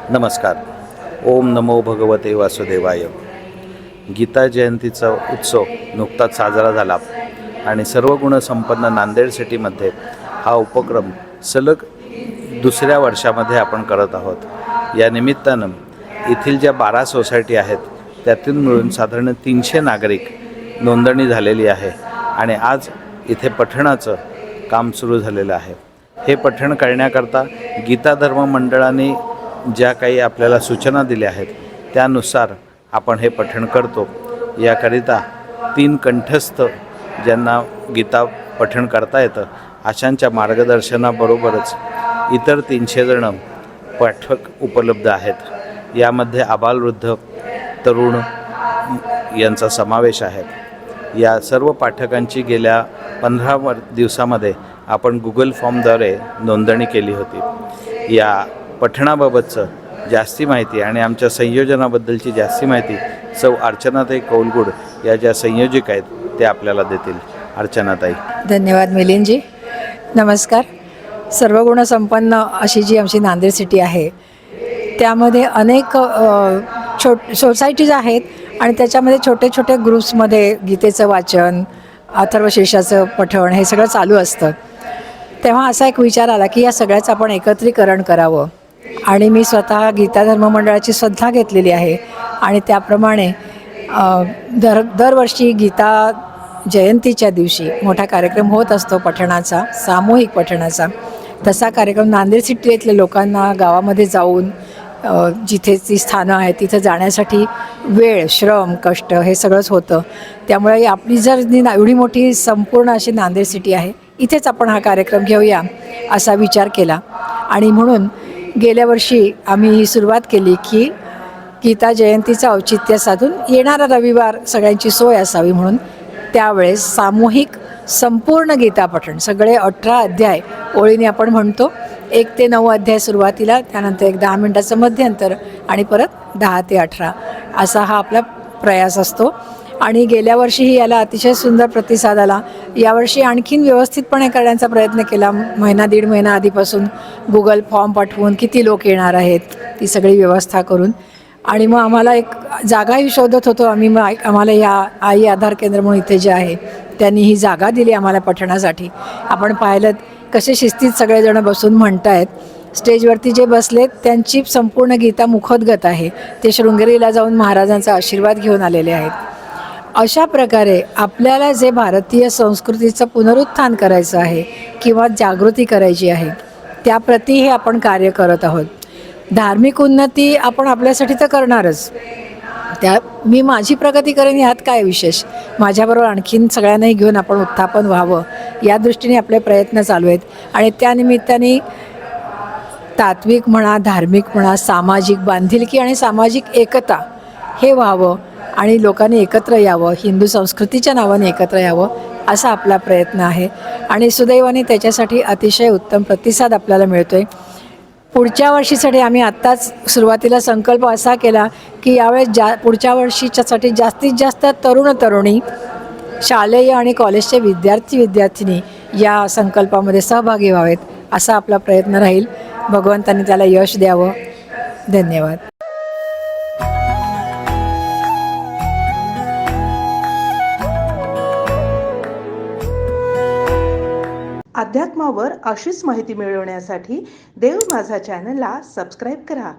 नमस्कार. ओम नमो भगवते वासुदेवाय. गीता जयंतीचा उत्सव नुकताच साजरा झाला आणि सर्व गुणसंपन्न नांदेड सिटीमध्ये हा उपक्रम सलग दुसऱ्या वर्षामध्ये आपण करत आहोत. या निमित्तानं येथील ज्या 12 सोसायटी आहेत त्यातून मिळून साधारण 300 नागरिक नोंदणी झालेली आहे आणि आज इथे पठणाचं काम सुरू झालेलं आहे. हे पठण करण्याकरता गीता धर्म मंडळाने ज्या काही आपल्याला सूचना दिल्या आहेत त्यानुसार आपण हे पठण करतो. याकरिता 3 कंठस्थ ज्यांना गीता पठण करता येतं अशांच्या मार्गदर्शनाबरोबरच इतर 300 जण पाठक उपलब्ध आहेत. यामध्ये आबालवृद्ध तरुण यांचा समावेश आहे. या सर्व पाठकांची गेल्या 15 दिवसामध्ये आपण गुगल फॉर्मद्वारे नोंदणी केली होती. या पठणाबाबतचं जास्ती माहिती आणि आमच्या संयोजनाबद्दलची जास्ती माहिती सौ अर्चनाताई कौलगुड या ज्या संयोजक आहेत ते आपल्याला देतील. अर्चनाताई. धन्यवाद मिलिंदजी. नमस्कार. सर्वगुणसंपन्न अशी जी आमची नांदेड सिटी आहे त्यामध्ये अनेक सोसायटीज आहेत आणि त्याच्यामध्ये छोटे छोटे ग्रुप्समध्ये गीतेचं वाचन, अथर्वशीर्षाचं पठण हे सगळं चालू असतं. तेव्हा असा एक विचार आला की या सगळ्याचं आपण एकत्रीकरण करावं आणि मी स्वतः गीता धर्म मंडळाची श्रद्धा घेतलेली आहे आणि त्याप्रमाणे दरवर्षी गीता जयंतीच्या दिवशी मोठा कार्यक्रम होत असतो पठणाचा, सामूहिक पठणाचा. तसा कार्यक्रम नांदेड सिटीतल्या लोकांना गावामध्ये जाऊन जिथे ती स्थानं आहेत तिथं जाण्यासाठी वेळ, श्रम, कष्ट हे सगळंच होतं. त्यामुळे आपली जर एवढी मोठी संपूर्ण अशी नांदेड सिटी आहे इथेच आपण हा कार्यक्रम घेऊया असा विचार केला आणि म्हणून गेल्या वर्षी आम्ही ही सुरुवात केली की गीता जयंतीचं औचित्य साधून येणारा रविवार सगळ्यांची सोय असावी म्हणून त्यावेळेस सामूहिक संपूर्ण गीता पठण सगळे 18 अध्याय ओळीने आपण म्हणतो. 1 ते 9 अध्याय सुरुवातीला, त्यानंतर एक 10 मिनिटाचं मध्यंतर आणि परत 10 ते 18 असा हा आपला प्रयास असतो. आणि गेल्या वर्षीही याला अतिशय सुंदर प्रतिसाद आला. यावर्षी आणखीन व्यवस्थितपणे करण्याचा प्रयत्न केला. महिना दीड महिना आधीपासून गुगल फॉर्म पाठवून किती लोक येणार आहेत ती सगळी व्यवस्था करून आणि मग आम्हाला एक जागाही शोधत होतो आम्ही. मग आम्हाला या आई आधार केंद्र म्हणून इथे जे आहे त्यांनी ही जागा दिली आम्हाला पठणासाठी. आपण पाहिलं कसे शिस्तीत सगळेजण बसून म्हणत आहेत. स्टेजवरती जे बसलेत त्यांची संपूर्ण गीता मुखोद्गत आहे. ते शृंगेरीला जाऊन महाराजांचा आशीर्वाद घेऊन आलेले आहेत. अशा प्रकारे आपल्याला जे भारतीय संस्कृतीचं पुनरुत्थान करायचं आहे किंवा जागृती करायची आहे त्याप्रती हे आपण कार्य करत आहोत. धार्मिक उन्नती आपण आपल्यासाठी तर करणारच. मी माझी प्रगती करेन ह्यात काय विशेष. माझ्याबरोबर आणखीन सगळ्यांनाही घेऊन आपण उत्थापन व्हावं या दृष्टीने आपले प्रयत्न चालू आहेत आणि त्यानिमित्ताने तात्विक म्हणा, धार्मिक म्हणा, सामाजिक बांधिलकी आणि सामाजिक एकता हे व्हावं आणि लोकांनी एकत्र यावं, हिंदू संस्कृतीच्या नावाने एकत्र यावं असा आपला प्रयत्न आहे आणि सुदैवाने त्याच्यासाठी अतिशय उत्तम प्रतिसाद आपल्याला मिळतो आहे. पुढच्या वर्षीसाठी आम्ही आत्ताच सुरुवातीला संकल्प असा केला की यावेळेस पुढच्या वर्षीच्यासाठी जास्तीत जास्त तरुणी, शालेय आणि कॉलेजचे विद्यार्थिनी या संकल्पामध्ये सहभागी व्हावेत असा आपला प्रयत्न राहील. भगवंतांनी त्याला यश द्यावं. धन्यवाद. अध्यात्मावर अशीच माहिती मिळवण्यासाठी देव माझा चॅनलला सबस्क्राईब करा